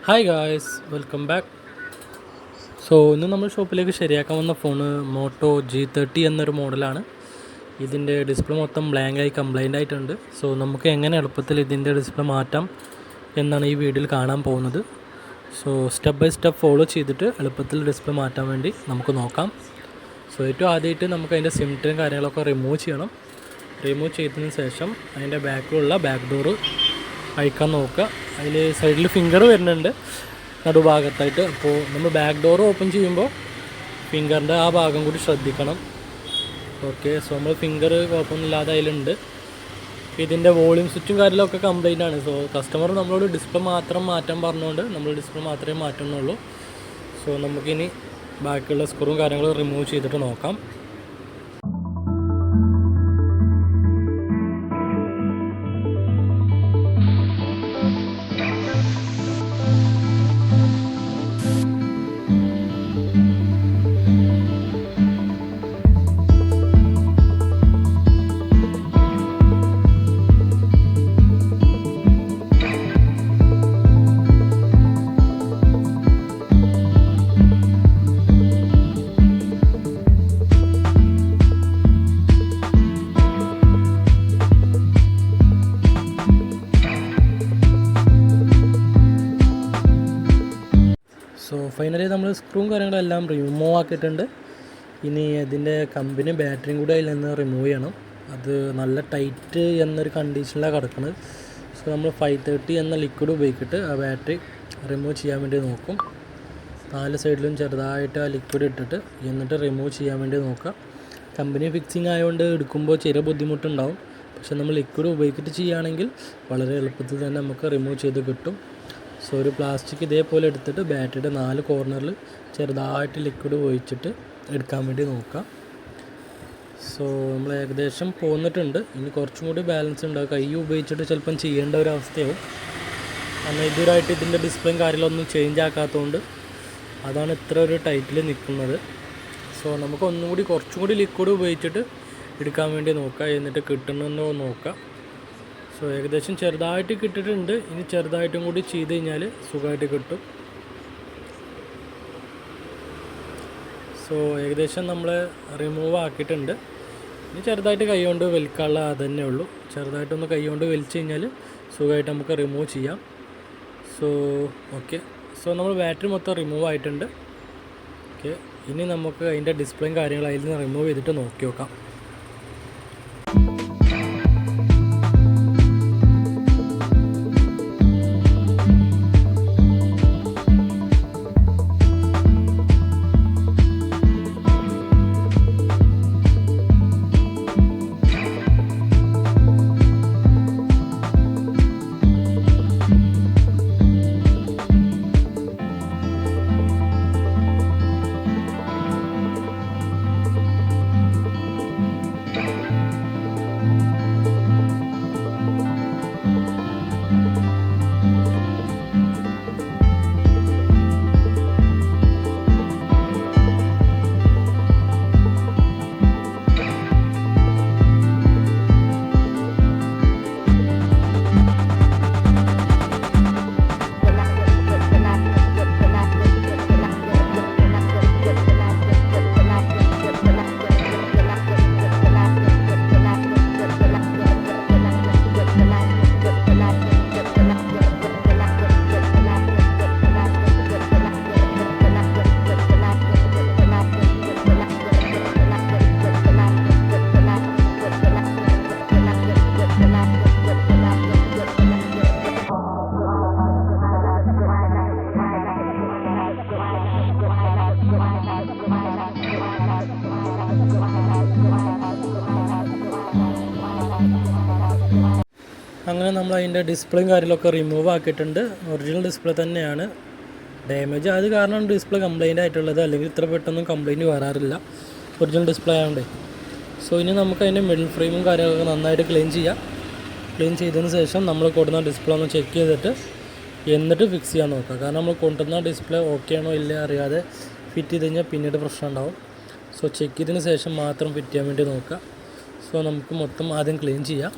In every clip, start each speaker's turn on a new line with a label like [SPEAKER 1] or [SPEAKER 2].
[SPEAKER 1] Hi guys, welcome back. ഇന്ന് നമ്മൾ ഷോപ്പിലേക്ക് ശരിയാക്കാൻ വന്ന ഫോണ് മോട്ടോ G30 എന്നൊരു മോഡലാണ്. ഇതിൻ്റെ ഡിസ്പ്ലേ മൊത്തം ബ്ലാങ്കായി കംപ്ലൈൻ്റ് ആയിട്ടുണ്ട്. നമുക്ക് എങ്ങനെ എളുപ്പത്തിൽ ഇതിൻ്റെ ഡിസ്പ്ലേ മാറ്റാം എന്നാണ് ഈ വീഡിയോയിൽ കാണാൻ പോകുന്നത്. സ്റ്റെപ്പ് ബൈ സ്റ്റെപ്പ് ഫോളോ ചെയ്തിട്ട് എളുപ്പത്തിൽ ഡിസ്പ്ലേ മാറ്റാൻ വേണ്ടി നമുക്ക് നോക്കാം. ഏറ്റവും ആദ്യമായിട്ട് നമുക്ക് അതിൻ്റെ സിംറ്ററും കാര്യങ്ങളൊക്കെ റിമൂവ് ചെയ്യണം. റിമൂവ് ചെയ്തതിന് ശേഷം അതിൻ്റെ ബാക്കിലുള്ള ബാക്ക് ഡോറ് അഴിക്കാൻ നോക്കുക. അതിൽ സൈഡിൽ ഫിംഗർ വരുന്നുണ്ട് നടുഭാഗത്തായിട്ട്. അപ്പോൾ നമ്മൾ ബാക്ക് ഡോർ ഓപ്പൺ ചെയ്യുമ്പോൾ ഫിംഗറിൻ്റെ ആ ഭാഗം കൂടി ശ്രദ്ധിക്കണം. ഓക്കെ, നമ്മൾ ഫിംഗർ കുഴപ്പമൊന്നുമില്ലാതെ അതിലുണ്ട്. ഇതിൻ്റെ വോളിയം സ്വിച്ചും കാര്യങ്ങളൊക്കെ കംപ്ലൈൻ്റ് ആണ്. കസ്റ്റമർ നമ്മളോട് ഡിസ്പ്ലേ മാത്രം മാറ്റാൻ പറഞ്ഞുകൊണ്ട് നമ്മൾ ഡിസ്പ്ലേ മാത്രമേ മാറ്റുന്നുള്ളൂ. നമുക്കിനി ബാക്കിയുള്ള സ്ക്രൂവും കാര്യങ്ങളും റിമൂവ് ചെയ്തിട്ട് നോക്കാം. ഫൈനലി നമ്മൾ സ്ക്രൂവും കാര്യങ്ങളെല്ലാം റിമൂവ് ആക്കിയിട്ടുണ്ട്. ഇനി അതിൻ്റെ കമ്പനി ബാറ്ററിയും കൂടി അതിൽ നിന്ന് റിമൂവ് ചെയ്യണം. അത് നല്ല ടൈറ്റ് എന്നൊരു കണ്ടീഷനിലാണ് കിടക്കുന്നത്. നമ്മൾ 530 എന്ന ലിക്വിഡ് ഉപയോഗിച്ചിട്ട് ആ ബാറ്ററി റിമൂവ് ചെയ്യാൻ വേണ്ടി നോക്കും. 4 സൈഡിലും ചെറുതായിട്ട് ആ ലിക്വിഡ് ഇട്ടിട്ട് എന്നിട്ട് റിമൂവ് ചെയ്യാൻ വേണ്ടി നോക്കുക. കമ്പനി ഫിക്സിങ് ആയതുകൊണ്ട് എടുക്കുമ്പോൾ ചെറിയ ബുദ്ധിമുട്ടുണ്ടാവും. പക്ഷെ നമ്മൾ ലിക്വിഡ് ഉപയോഗിച്ചിട്ട് ചെയ്യുകയാണെങ്കിൽ വളരെ എളുപ്പത്തിൽ തന്നെ നമുക്ക് റിമൂവ് ചെയ്ത് കിട്ടും. ഒരു പ്ലാസ്റ്റിക് ഇതേപോലെ എടുത്തിട്ട് ബാറ്ററിയുടെ 4 കോർണറിൽ ചെറുതായിട്ട് ലിക്വിഡ് ഒഴിച്ചിട്ട് എടുക്കാൻ വേണ്ടി നോക്കാം. നമ്മൾ ഏകദേശം പോന്നിട്ടുണ്ട്. ഇനി കുറച്ചും കൂടി ബാലൻസ് ഉണ്ടാവും. കൈ ഉപയോഗിച്ചിട്ട് ചിലപ്പം ചെയ്യേണ്ട ഒരു അവസ്ഥയാവും. കാരണം ഇതുവരായിട്ട് ഇതിൻ്റെ ഡിസ്പ്ലേയും കാര്യങ്ങളൊന്നും ചേഞ്ച് ആക്കാത്തതുകൊണ്ട് അതാണ് ഇത്ര ഒരു ടൈറ്റിൽ നിൽക്കുന്നത്. നമുക്ക് കുറച്ചും കൂടി ലിക്വിഡ് ഉപയോഗിച്ചിട്ട് എടുക്കാൻ വേണ്ടി നോക്കാം. എന്നിട്ട് കിട്ടണമെന്നോ നോക്കാം. ഏകദേശം ചെറുതായിട്ട് കിട്ടിയിട്ടുണ്ട്. ഇനി ചെറുതായിട്ടും കൂടി ചെയ്ത് കഴിഞ്ഞാൽ സുഖമായിട്ട് കിട്ടും. ഏകദേശം നമ്മൾ റിമൂവ് ആക്കിയിട്ടുണ്ട്. ഇനി ചെറുതായിട്ട് കൈ കൊണ്ട് വലിക്കാനുള്ള അതന്നെ ഉള്ളൂ. ചെറുതായിട്ടൊന്ന് കൈ കൊണ്ട് വലിച്ചു കഴിഞ്ഞാൽ സുഖമായിട്ട് നമുക്ക് റിമൂവ് ചെയ്യാം. ഓക്കെ, നമ്മൾ ബാറ്ററി മൊത്തം റിമൂവ് ആയിട്ടുണ്ട്. ഓക്കെ, ഇനി നമുക്ക് അതിൻ്റെ ഡിസ്പ്ലേയും കാര്യങ്ങളും അതിൽ നിന്ന് റിമൂവ് ചെയ്തിട്ട് നോക്കി നോക്കാം. അങ്ങനെ നമ്മൾ അതിൻ്റെ ഡിസ്പ്ലേയും കാര്യങ്ങളൊക്കെ റിമൂവ് ആക്കിയിട്ടുണ്ട്. ഒറിജിനൽ ഡിസ്പ്ലേ തന്നെയാണ്. ഡാമേജ് ആയത് കാരണം ഡിസ്പ്ലേ കംപ്ലൈൻ്റ് ആയിട്ടുള്ളത്. അല്ലെങ്കിൽ ഇത്ര പെട്ടെന്നും കംപ്ലൈൻറ്റ് വരാറില്ല ഒറിജിനൽ ഡിസ്പ്ലേ ആയതുകൊണ്ട്. ഇനി നമുക്ക് അതിൻ്റെ മിഡിൽ ഫ്രെയിമും കാര്യങ്ങളൊക്കെ നന്നായിട്ട് ക്ലീൻ ചെയ്യാം. ക്ലീൻ ചെയ്തതിന് ശേഷം നമ്മൾ കൊടുക്കുന്ന ഡിസ്പ്ലേ ഒന്ന് ചെക്ക് ചെയ്തിട്ട് എന്നിട്ട് ഫിക്സ് ചെയ്യാൻ നോക്കുക. കാരണം നമ്മൾ കൊണ്ടുവന്ന ഡിസ്പ്ലേ ഓക്കെ ആണോ ഇല്ല അറിയാതെ ഫിറ്റ് ചെയ്ത് കഴിഞ്ഞാൽ പിന്നീട് പ്രശ്നം ഉണ്ടാവും. ചെക്ക് ചെയ്തതിന് ശേഷം മാത്രം ഫിറ്റ് ചെയ്യാൻ വേണ്ടി നോക്കുക. നമുക്ക് മൊത്തം ആദ്യം ക്ലീൻ ചെയ്യാം.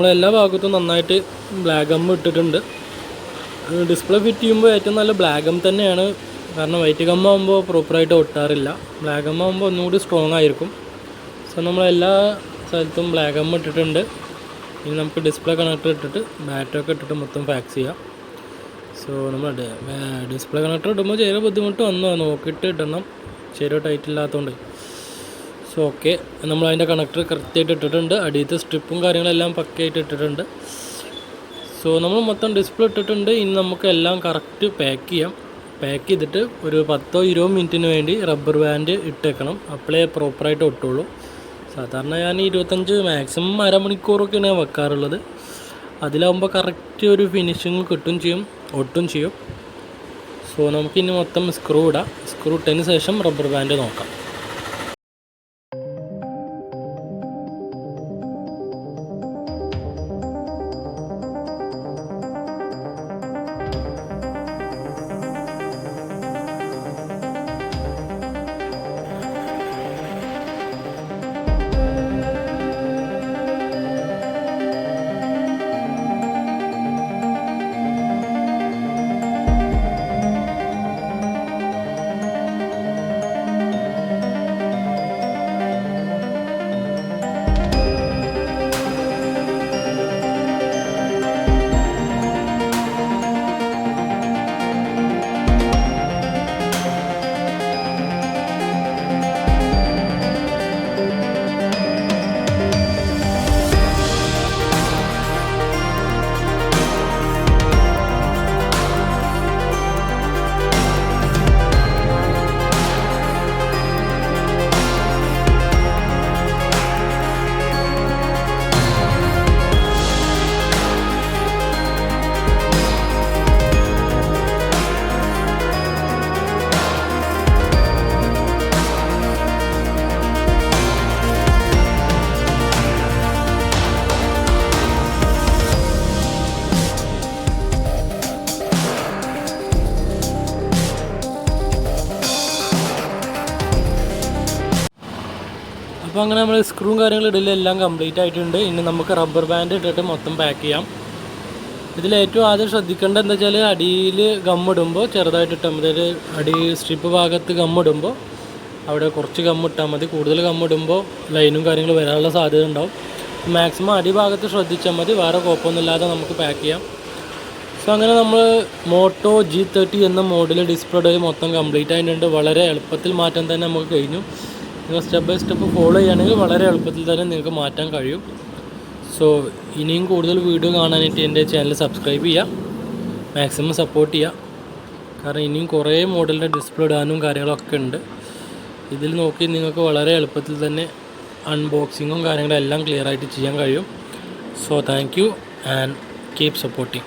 [SPEAKER 1] നമ്മളെല്ലാ ഭാഗത്തും നന്നായിട്ട് ബ്ലാക്ക് ഗം ഇട്ടിട്ടുണ്ട്. ഡിസ്പ്ലേ ഫിറ്റ് ചെയ്യുമ്പോൾ ഏറ്റവും നല്ല ബ്ലാക്ക് ഗം തന്നെയാണ്. കാരണം വൈറ്റ് ഗം ആകുമ്പോൾ പ്രോപ്പറായിട്ട് ഒട്ടാറില്ല. ബ്ലാക്ക് ഗം ആകുമ്പോൾ ഒന്നുകൂടി സ്ട്രോങ് ആയിരിക്കും. സോ നമ്മളെല്ലാ സ്ഥലത്തും ബ്ലാക്ക് ഗം ഇട്ടിട്ടുണ്ട്. ഇനി നമുക്ക് ഡിസ്പ്ലേ കണക്ടർ ഇട്ടിട്ട് ബാറ്ററൊക്കെ ഇട്ടിട്ട് മൊത്തം ഫാക്സ് ചെയ്യാം. സോ നമ്മൾ ഡിസ്പ്ലേ കണക്ടർ ഇടുമ്പോൾ ചെറിയ ബുദ്ധിമുട്ട് വന്നു, നോക്കിയിട്ട് ഇടണം, ചെറിയ ടൈറ്റ് ഇല്ലാത്തതുകൊണ്ട്. സോ ഓക്കെ, നമ്മളതിൻ്റെ കണക്ടർ കറക്റ്റായിട്ട് ഇട്ടിട്ടുണ്ട്. അടിയത്തെ സ്ട്രിപ്പും കാര്യങ്ങളെല്ലാം പക്കയായിട്ട് ഇട്ടിട്ടുണ്ട്. സോ നമ്മൾ മൊത്തം ഡിസ്പ്ലേ ഇട്ടിട്ടുണ്ട്. ഇനി നമുക്ക് എല്ലാം കറക്റ്റ് പാക്ക് ചെയ്യാം. പാക്ക് ചെയ്തിട്ട് ഒരു 10-20 മിനിറ്റിന് വേണ്ടി റബ്ബർ ബാൻഡ് ഇട്ടേക്കണം. അപ്പോഴേ പ്രോപ്പറായിട്ട് ഒട്ടുള്ളൂ. സാധാരണ ഞാൻ 25 മാക്സിമം അരമണിക്കൂറൊക്കെയാണ് വെക്കാറുള്ളത്. അതിലാവുമ്പോൾ കറക്റ്റ് ഒരു ഫിനിഷിങ് കിട്ടും ചെയ്യും, ഒട്ടും ചെയ്യും. സോ നമുക്കിനി മൊത്തം സ്ക്രൂ ഇടാം. സ്ക്രൂ ഇട്ടതിന് ശേഷം റബ്ബർ ബാൻഡ് നോക്കാം. അപ്പോൾ അങ്ങനെ നമ്മൾ സ്ക്രൂവും കാര്യങ്ങളും ഇടലും എല്ലാം കംപ്ലീറ്റ് ആയിട്ടുണ്ട്. ഇനി നമുക്ക് റബ്ബർ ബാൻഡ് ഇട്ടിട്ട് മൊത്തം പാക്ക് ചെയ്യാം. ഇതിലേറ്റവും ആദ്യം ശ്രദ്ധിക്കേണ്ടത് എന്താ വെച്ചാൽ അടിയിൽ ഗമ്മിടുമ്പോൾ ചെറുതായിട്ട് ഇട്ടാൽ മതി. അടി സ്ട്രിപ്പ് ഭാഗത്ത് ഗമ്മിടുമ്പോൾ അവിടെ കുറച്ച് ഗമ്മിട്ടാൽ മതി. കൂടുതൽ ഗമ്മിടുമ്പോൾ ലൈനും കാര്യങ്ങളും വരാനുള്ള സാധ്യത ഉണ്ടാവും. മാക്സിമം അടിഭാഗത്ത് ശ്രദ്ധിച്ചാൽ മതി, വേറെ കുഴപ്പമൊന്നുമില്ലാതെ നമുക്ക് പാക്ക് ചെയ്യാം. സോ അങ്ങനെ നമ്മൾ മോട്ടോ G30 എന്ന മോഡൽ ഡിസ്പ്ലേ മൊത്തം കംപ്ലീറ്റ് ആയിട്ടുണ്ട്. വളരെ എളുപ്പത്തിൽ മാറ്റാൻ തന്നെ നമുക്ക് കഴിഞ്ഞു. നിങ്ങൾ സ്റ്റെപ്പ് ബൈ സ്റ്റെപ്പ് ഫോളോ ചെയ്യുകയാണെങ്കിൽ വളരെ എളുപ്പത്തിൽ തന്നെ നിങ്ങൾക്ക് മാറ്റാൻ കഴിയും. സോ ഇനിയും കൂടുതൽ വീഡിയോ കാണാനായിട്ട് എൻ്റെ ചാനൽ സബ്സ്ക്രൈബ് ചെയ്യുക, മാക്സിമം സപ്പോർട്ട് ചെയ്യുക. കാരണം ഇനിയും കുറേ മോഡലിൻ്റെ ഡിസ്പ്ലേ ഇടാനും കാര്യങ്ങളൊക്കെ ഉണ്ട്. ഇതിൽ നോക്കി നിങ്ങൾക്ക് വളരെ എളുപ്പത്തിൽ തന്നെ അൺബോക്സിങ്ങും കാര്യങ്ങളും എല്ലാം ക്ലിയർ ആയിട്ട് ചെയ്യാൻ കഴിയും. So thank you and keep supporting.